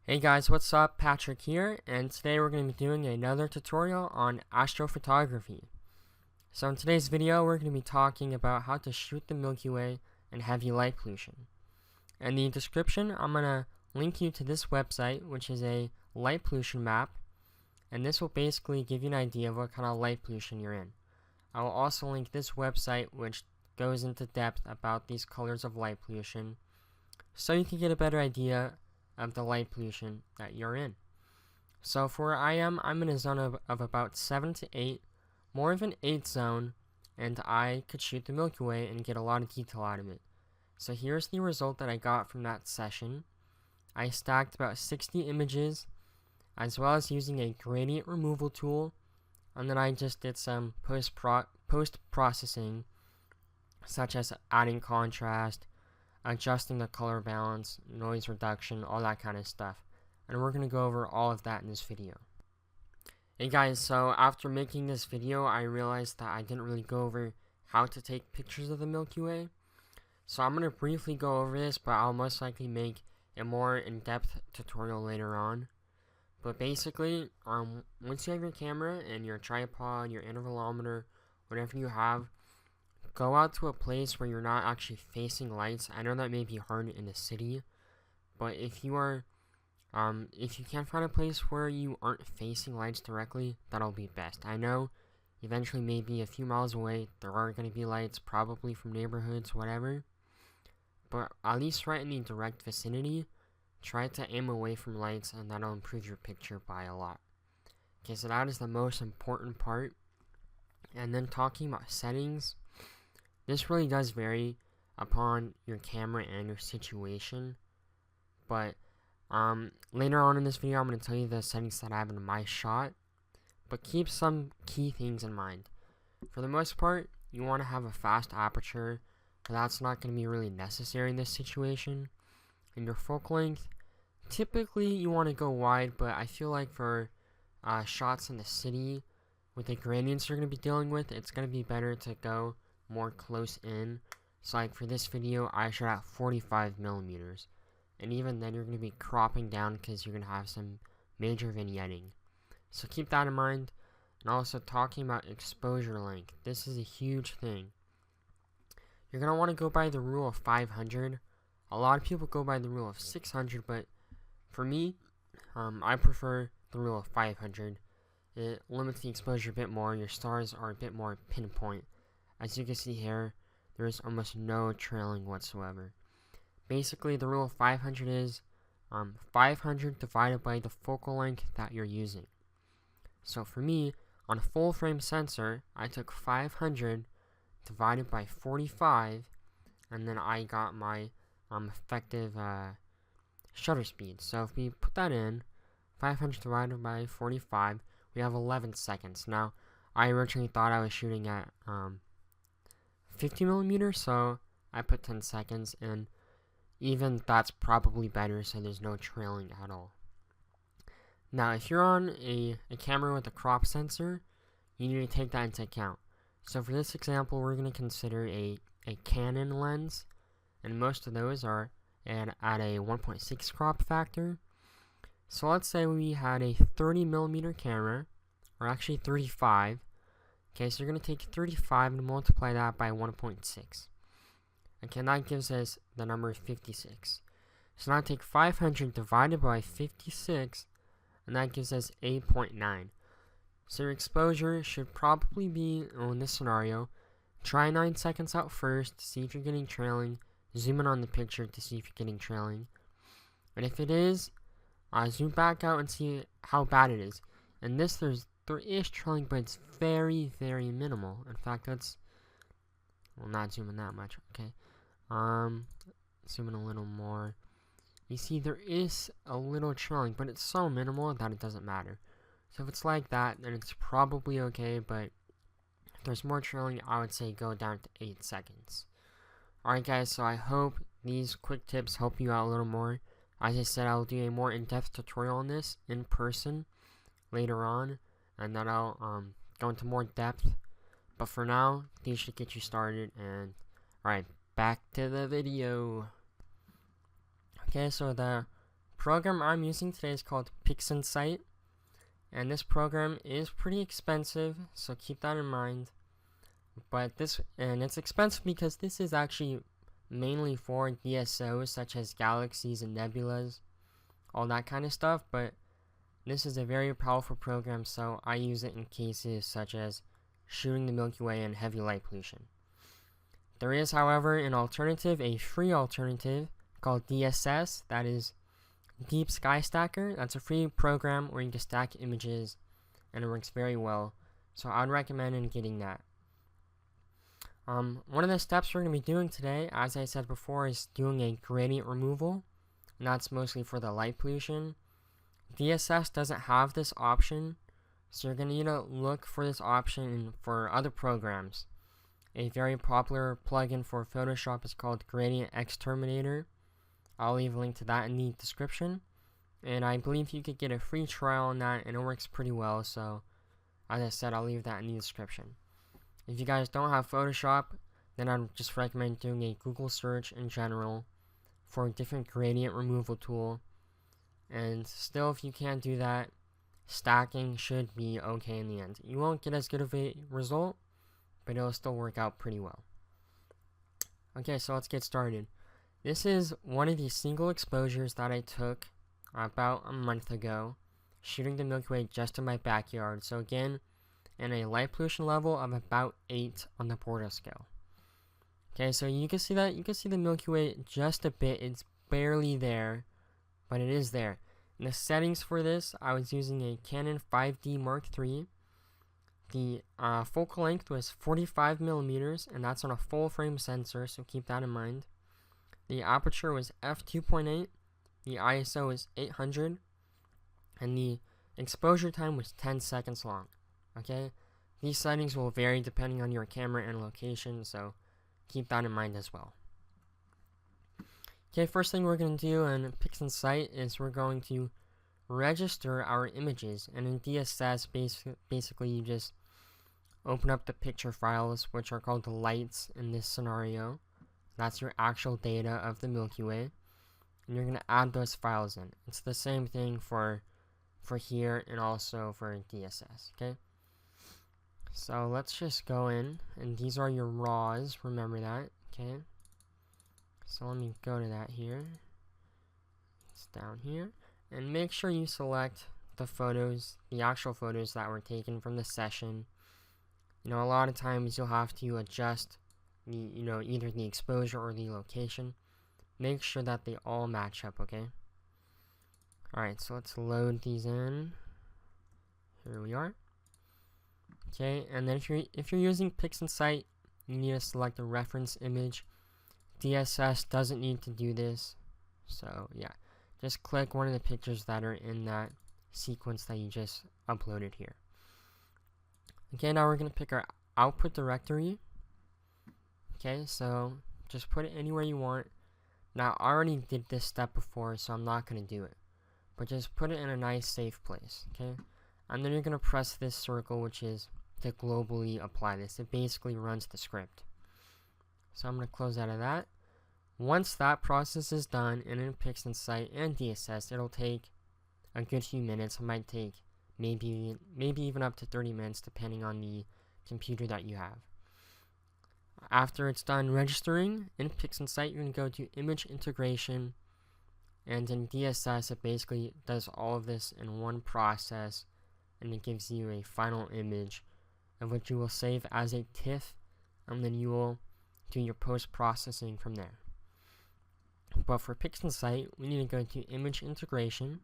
Hey guys, what's up? Patrick here, and today we're going to be doing another tutorial on astrophotography. So in today's video, we're going to be talking about how to shoot the Milky Way in heavy light pollution. In the description, I'm going to link you to this website, which is a light pollution map, and this will basically give you an idea of what kind of light pollution you're in. I will also link this website, which goes into depth about these colors of light pollution, so you can get a better idea of the light pollution that you're in. So for where I'm in a zone of about 7 to 8, more of an 8 zone, and I could shoot the Milky Way and get a lot of detail out of it. So here's the result that I got from that session. I stacked about 60 images, as well as using a gradient removal tool, and then I just did some post-processing, such as adding contrast, adjusting the color balance, noise reduction, all that kind of stuff. And we're going to go over all of that in this video. Hey guys, so after making this video, I realized that I didn't really go over how to take pictures of the Milky Way. So I'm going to briefly go over this, but I'll most likely make a more in-depth tutorial later on. But basically, once you have your camera and your tripod, your intervalometer, whatever you have, go out to a place where you're not actually facing lights. I know that may be hard in the city, but if you are, if you can't find a place where you aren't facing lights directly, that'll be best. I know eventually maybe a few miles away there are going to be lights, probably from neighborhoods, whatever, but at least right in the direct vicinity, try to aim away from lights, and that'll improve your picture by a lot. Okay, so that is the most important part. And then talking about settings, this really does vary upon your camera and your situation, but later on in this video I'm going to tell you the settings that I have in my shot, but keep some key things in mind. For the most part, you want to have a fast aperture, but that's not going to be really necessary in this situation. In your focal length, typically you want to go wide, but I feel like for shots in the city with the gradients you're going to be dealing with, it's going to be better to go more close in. So like for this video, I shot at 45 millimeters, and even then you're going to be cropping down because you're going to have some major vignetting. So keep that in mind. And also talking about exposure length, this is a huge thing. You're going to want to go by the rule of 500. A lot of people go by the rule of 600, but for me, I prefer the rule of 500. It limits the exposure a bit more. Your stars are a bit more pinpoint. As you can see here, there is almost no trailing whatsoever. Basically, the rule of 500 is 500 divided by the focal length that you're using. So for me, on a full frame sensor, I took 500 divided by 45, and then I got my effective shutter speed. So if we put that in, 500 divided by 45, we have 11 seconds. Now, I originally thought I was shooting at 50 millimeters, so I put 10 seconds, and even that's probably better, so there's no trailing at all. Now, if you're on a camera with a crop sensor, you need to take that into account. So for this example, we're going to consider a Canon lens, and most of those are at a 1.6 crop factor. So let's say we had a 30 millimeter camera, or actually 35. Okay, so you're going to take 35 and multiply that by 1.6. Okay, and that gives us the number 56. So now take 500 divided by 56, and that gives us 8.9. So your exposure should probably be, in this scenario, try 9 seconds out first, see if you're getting trailing, zoom in on the picture to see if you're getting trailing. And if it is, zoom back out and see how bad it is. And this, there is trailing, but it's very, very minimal. In fact, let's, well, not zoom in that much. Okay, zoom in a little more. You see, there is a little trailing, but it's so minimal that it doesn't matter. So if it's like that, then it's probably okay. But if there's more trailing, I would say go down to 8 seconds. Alright guys, so I hope these quick tips help you out a little more. As I said, I'll do a more in-depth tutorial on this in person later on, and then I'll go into more depth. But for now, these should get you started. And alright, back to the video. Okay, so the program I'm using today is called Pixinsight, and this program is pretty expensive, so keep that in mind. But it's expensive because this is actually mainly for DSOs such as galaxies and nebulas, all that kind of stuff, but this is a very powerful program, so I use it in cases such as shooting the Milky Way and heavy light pollution. There is, however, an alternative, a free alternative called DSS, that is Deep Sky Stacker. That's a free program where you can stack images, and it works very well, so I'd recommend getting that. One of the steps we're going to be doing today, as I said before, is doing a gradient removal, and that's mostly for the light pollution. DSS doesn't have this option, so you're going to need to look for this option for other programs. A very popular plugin for Photoshop is called Gradient Exterminator. I'll leave a link to that in the description, and I believe you could get a free trial on that, and it works pretty well, so as I said, I'll leave that in the description. If you guys don't have Photoshop, then I'd just recommend doing a Google search in general for a different gradient removal tool. And still, if you can't do that, stacking should be okay in the end. You won't get as good of a result, but it'll still work out pretty well. Okay, so let's get started. This is one of the single exposures that I took about a month ago, shooting the Milky Way just in my backyard. So again, and a light pollution level of about 8 on the Bortle Scale. Okay, so you can see the Milky Way just a bit. It's barely there, but it is there. In the settings for this, I was using a Canon 5D Mark III. The focal length was 45 millimeters, and that's on a full frame sensor, so keep that in mind. The aperture was f2.8, the ISO was 800, and the exposure time was 10 seconds long. Okay, these settings will vary depending on your camera and location, so keep that in mind as well. Okay, first thing we're going to do in Pixinsight is we're going to register our images, and in DSS, basically you just open up the picture files, which are called the lights in this scenario. That's your actual data of the Milky Way, and you're going to add those files in. It's the same thing for here and also for DSS, okay? So let's just go in, and these are your raws, remember that, okay? So let me go to that here. It's down here, and make sure you select the photos, the actual photos that were taken from the session. You know, a lot of times you'll have to adjust the, either the exposure or the location. Make sure that they all match up, okay? Alright, so let's load these in. Here we are. Okay, and then if you're using Pixinsight, you need to select the reference image. DSS doesn't need to do this, so yeah, just click one of the pictures that are in that sequence that you just uploaded here. Okay, now we're going to pick our output directory. Okay, so just put it anywhere you want. Now, I already did this step before, so I'm not going to do it, but just put it in a nice safe place, okay? And then you're going to press this circle, which is to globally apply this. It basically runs the script. So I'm going to close out of that. Once that process is done, and in Pixinsight and DSS, it'll take a good few minutes. It might take maybe even up to 30 minutes, depending on the computer that you have. After it's done registering, in Pixinsight, you're going to go to Image Integration, and in DSS, it basically does all of this in one process, and it gives you a final image of which you will save as a TIFF, and then you will do your post-processing from there. But for Pixinsight, we need to go to Image Integration.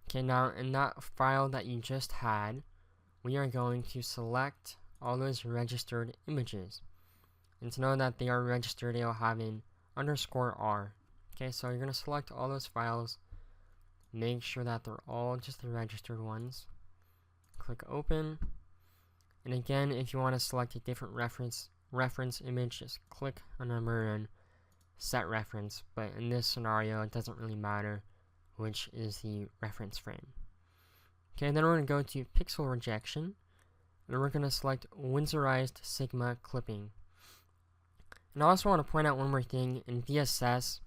Okay, now in that file that you just had, we are going to select all those registered images. And to know that they are registered, they will have an _R. Okay, so you're going to select all those files. Make sure that they're all just the registered ones. Click Open. And again, if you want to select a different reference image, just click a number and set reference. But in this scenario, it doesn't really matter which is the reference frame. Okay, then we're going to go to Pixel Rejection. And we're going to select Windsorized Sigma Clipping. And I also want to point out one more thing. In DSS,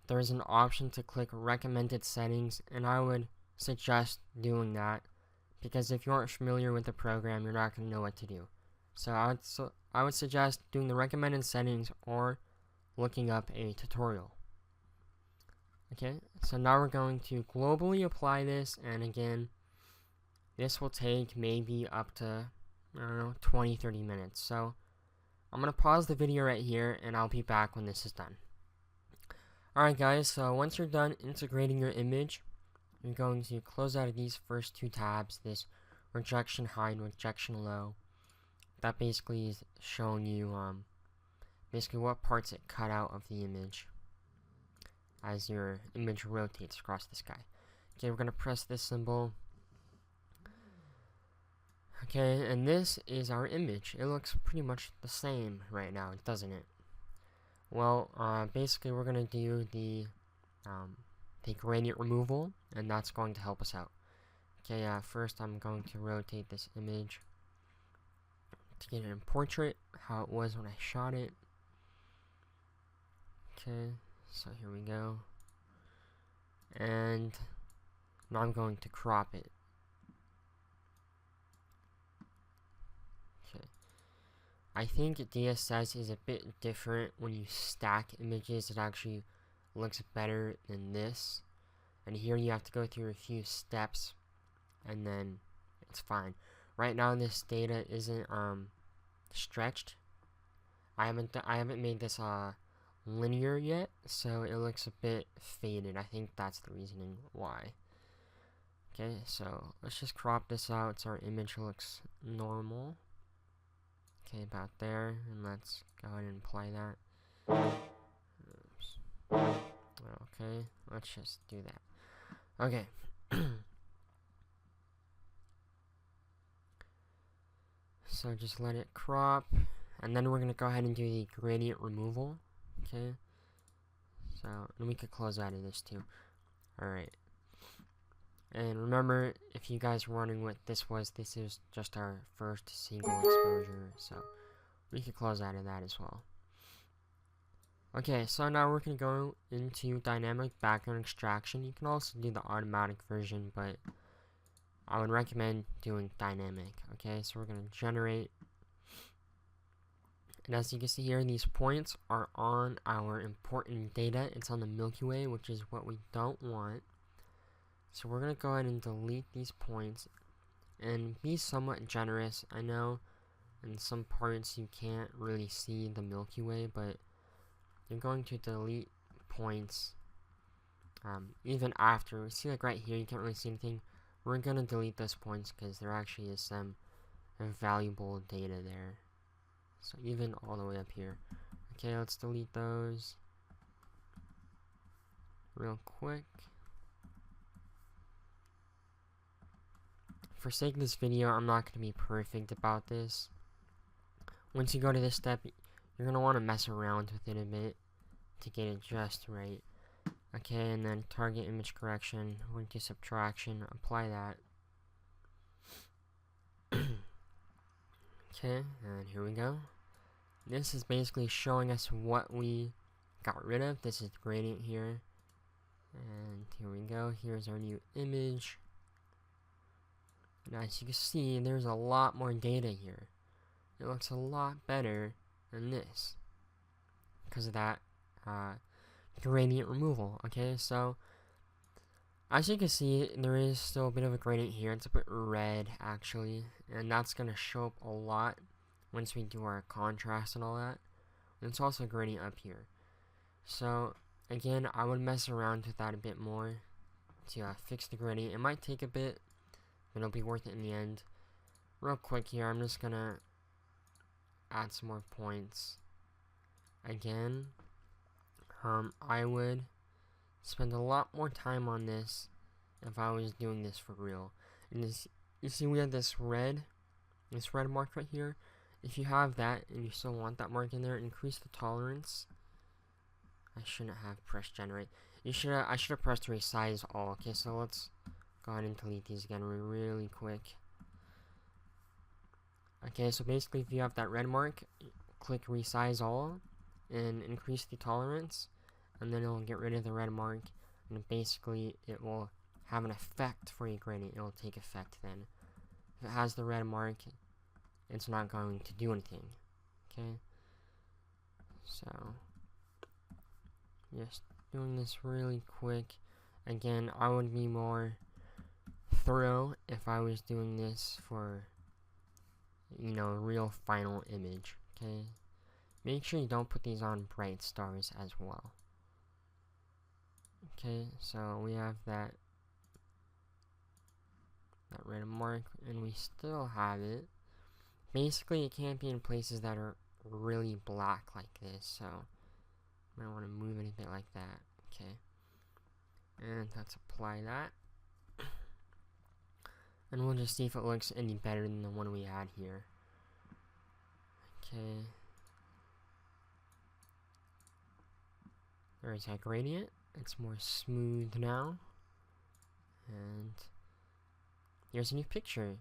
there is an option to click recommended settings, and I would suggest doing that, because if you aren't familiar with the program, you're not going to know what to do. So I would suggest doing the recommended settings or looking up a tutorial. Okay, so now we're going to globally apply this, and again, this will take maybe up to, I don't know, 20-30 minutes. So I'm going to pause the video right here, and I'll be back when this is done. Alright guys, so once you're done integrating your image, you're going to close out of these first two tabs, this rejection high and rejection low. That basically is showing you basically what parts it cut out of the image as your image rotates across the sky. Okay, we're going to press this symbol. Okay, and this is our image. It looks pretty much the same right now, doesn't it? Well, basically we're going to do the gradient removal, and that's going to help us out. Okay, first I'm going to rotate this image to get it in portrait, how it was when I shot it. Okay, so here we go. And now I'm going to crop it. Okay. I think DSS is a bit different when you stack images. It actually looks better than this. And here you have to go through a few steps, and then it's fine. Right now this data isn't stretched. I haven't made this linear yet, so it looks a bit faded. I think that's the reasoning why. Okay, so let's just crop this out so our image looks normal. Okay, about there, and let's go ahead and apply that. Oops. Okay, let's just do that. Okay. So just let it crop, and then we're going to go ahead and do the gradient removal. Okay, so, and we could close out of this too. Alright, and remember, if you guys were wondering what this is just our first single exposure, so we could close out of that as well. Okay, so now we're going to go into dynamic background extraction. You can also do the automatic version, but I would recommend doing dynamic. Okay, so we're going to generate, and as you can see here, these points are on our important data. It's on the Milky Way, which is what we don't want. So we're going to go ahead and delete these points and be somewhat generous. I know in some parts you can't really see the Milky Way, but you're going to delete points even after. See, like right here, you can't really see anything. We're going to delete those points because there actually is some valuable data there. So even all the way up here. Okay, let's delete those real quick. For sake of this video, I'm not going to be perfect about this. Once you go to this step, you're going to want to mess around with it a bit to get it just right. Okay, and then target image correction, we're to subtraction, apply that. Okay, and here we go. This is basically showing us what we got rid of. This is the gradient here. And here we go. Here's our new image. And as you can see, there's a lot more data here. It looks a lot better than this because of that gradient removal. Okay, so as you can see, there is still a bit of a gradient here. It's a bit red actually, and that's going to show up a lot once we do our contrast and all that. And it's also a gradient up here. So again, I would mess around with that a bit more to fix the gradient. It might take a bit, but it'll be worth it in the end. Real quick here, I'm just gonna add some more points. Again, I would spend a lot more time on this if I was doing this for real. And this, you see we have this red mark right here. If you have that and you still want that mark in there, increase the tolerance. I shouldn't have pressed generate. I should have pressed resize all. Okay, so let's go ahead and delete these again really quick. Okay, so basically if you have that red mark, click resize all and increase the tolerance, and then it'll get rid of the red mark, and basically it will have an effect for your gradient. It will take effect then. If it has the red mark, it's not going to do anything. Okay, so just doing this really quick. Again, I would be more thorough if I was doing this for, you know, a real final image. Okay, make sure you don't put these on bright stars as well. Okay, so we have that red mark, and we still have it. Basically, it can't be in places that are really black like this, so I might want to move it a bit like that. Okay, and let's apply that, and we'll just see if it looks any better than the one we had here. Okay, there's that gradient. It's more smooth now, and here's a new picture.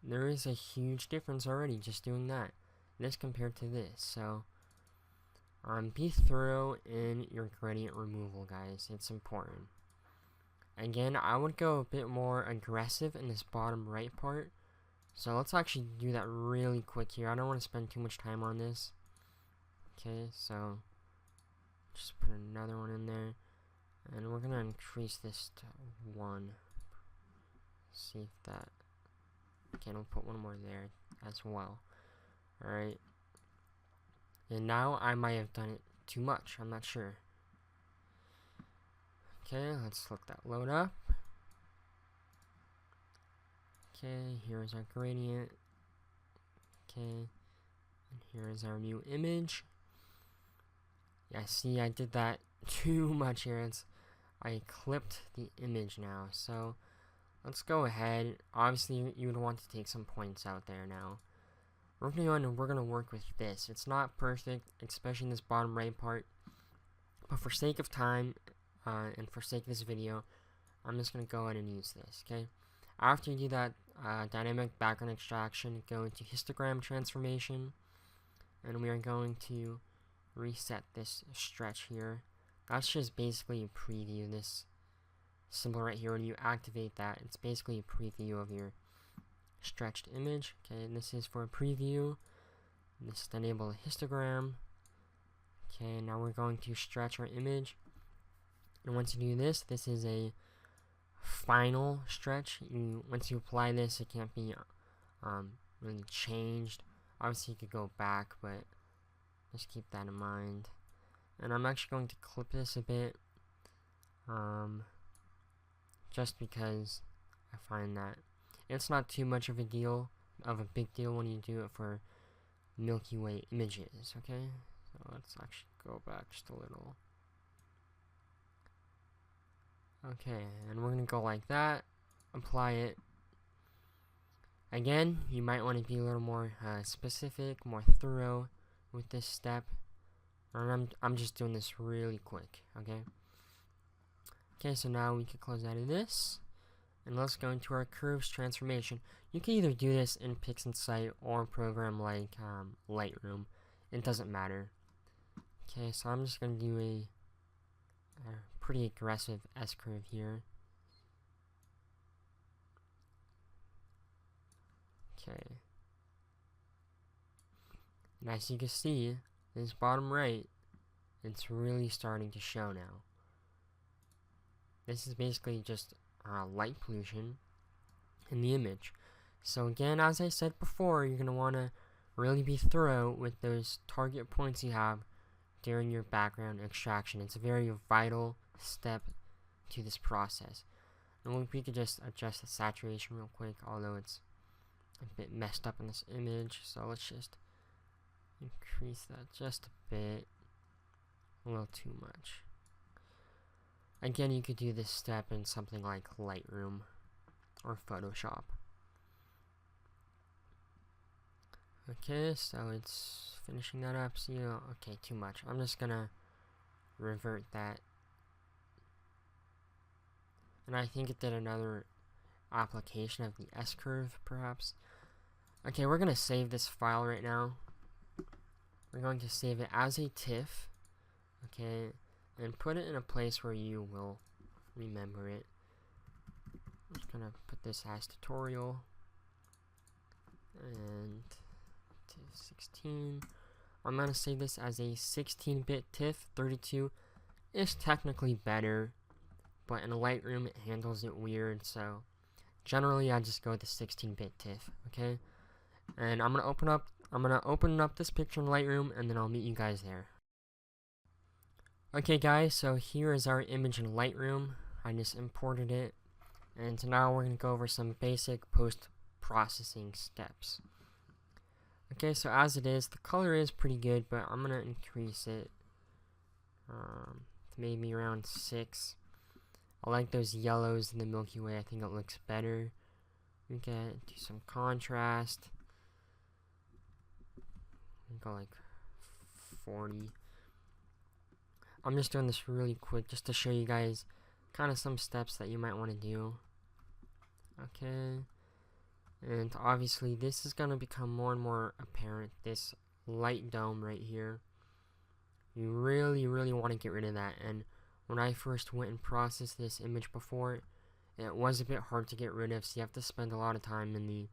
There is a huge difference already just doing that, this compared to this. So be thorough in your gradient removal, guys. It's important. Again, I would go a bit more aggressive in this bottom right part, so let's actually do that really quick here. I don't want to spend too much time on this. Okay, so just put another one in there, and we're gonna increase this to 1. See if that, okay, we'll put one more there as well. Alright, and now I might have done it too much, I'm not sure. Okay, let's let that load up. Okay, here's our gradient. Okay, and here is our new image. Yeah, see, I did that too much here. I clipped the image now, so let's go ahead. Obviously, you would want to take some points out there now. We're gonna work with this. It's not perfect, especially in this bottom right part, but for sake of time and for sake of this video, I'm just gonna go ahead and use this. Okay. After you do that dynamic background extraction, go into histogram transformation, and we are going to reset this stretch here. That's just basically a preview. This symbol right here, when you activate that, it's basically a preview of your stretched image. Okay, and this is for a preview. This is to enable a histogram. Okay, now we're going to stretch our image, and once you do this, this is a final stretch. Once you apply this, it can't be really changed. Obviously, you could go back, but just keep that in mind. And I'm actually going to clip this a bit, just because I find that it's not too much of a big deal when you do it for Milky Way images. Okay, so let's actually go back just a little. Okay, and we're gonna go like that, apply it. Again, you might want to be a little more specific, more thorough with this step. And I'm just doing this really quick, okay? Okay, so now we can close out of this, and let's go into our curves transformation. You can either do this in Pixinsight or a program like Lightroom. It doesn't matter. Okay, so I'm just gonna do a pretty aggressive S-curve here. Okay. And as you can see, this bottom right, it's really starting to show now. This is basically just light pollution in the image. So again, as I said before, you're going to want to really be thorough with those target points you have during your background extraction. It's a very vital step to this process. And we could just adjust the saturation real quick, although it's a bit messed up in this image. So let's just increase that just a bit, a little too much. Again, you could do this step in something like Lightroom or Photoshop. Okay, so it's finishing that up. So okay, too much. I'm just gonna revert that, and I think it did another application of the S-curve, perhaps. Okay, we're gonna save this file right now. We're going to save it as a TIFF. Okay, and put it in a place where you will remember it. I'm just gonna put this as tutorial and to 16. I'm gonna save this as a 16-bit TIFF. 32 is technically better, but in Lightroom it handles it weird, so generally I just go with the 16-bit TIFF, okay? And I'm gonna open up this picture in Lightroom, and then I'll meet you guys there. Okay guys, so here is our image in Lightroom. I just imported it, and so now we're gonna go over some basic post-processing steps. Okay, so as it is, the color is pretty good, but I'm gonna increase it to maybe around 6. I like those yellows in the Milky Way. I think it looks better. We can do some contrast. Go like 40. I'm just doing this really quick just to show you guys kind of some steps that you might want to do. Okay. And obviously this is going to become more and more apparent, this light dome right here. You really want to get rid of that. And when I first went and processed this image before, it was a bit hard to get rid of, so you have to spend a lot of time in the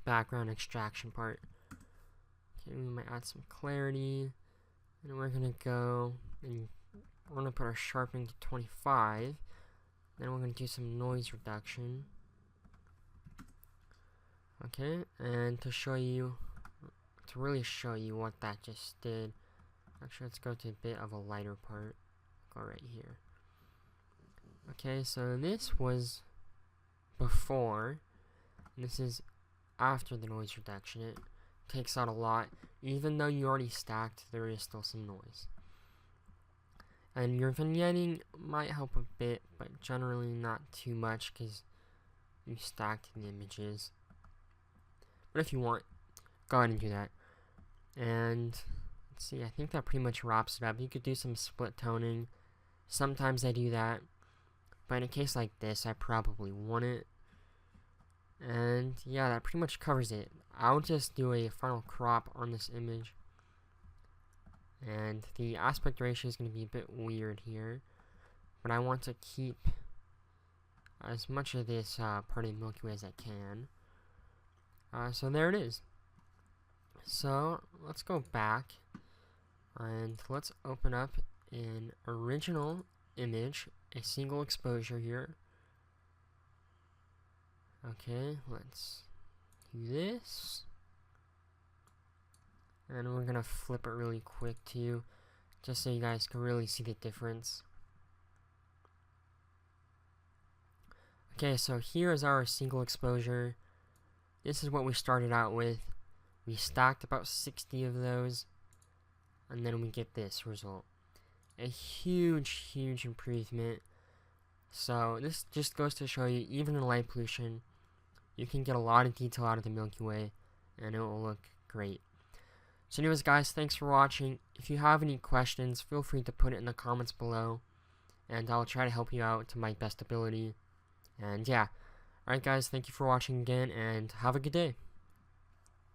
background extraction part. Okay, we might add some clarity, and we're gonna go and we're gonna put our sharpening to 25. Then we're gonna do some noise reduction. Okay, and to really show you what that just did, actually let's go to a bit of a lighter part. Go right here. Okay, so this was before, and this is after the noise reduction. It takes out a lot. Even though you already stacked, there is still some noise. And your vignetting might help a bit, but generally not too much because you stacked the images. But if you want, go ahead and do that. And let's see, I think that pretty much wraps it up. You could do some split toning. Sometimes I do that, but in a case like this, I probably wouldn't. And yeah, that pretty much covers it. I'll just do a final crop on this image. And the aspect ratio is going to be a bit weird here, but I want to keep as much of this part of the Milky Way as I can. So there it is. So let's go back and let's open up an original image, a single exposure here. Okay, let's do this. And we're gonna flip it really quick too, just so you guys can really see the difference. Okay, so here is our single exposure. This is what we started out with. We stacked about 60 of those, and then we get this result. A huge improvement. So this just goes to show you, even in light pollution, you can get a lot of detail out of the Milky Way, and it will look great. So anyways guys, thanks for watching. If you have any questions, feel free to put it in the comments below, and I'll try to help you out to my best ability. And yeah, alright guys, thank you for watching again, and have a good day.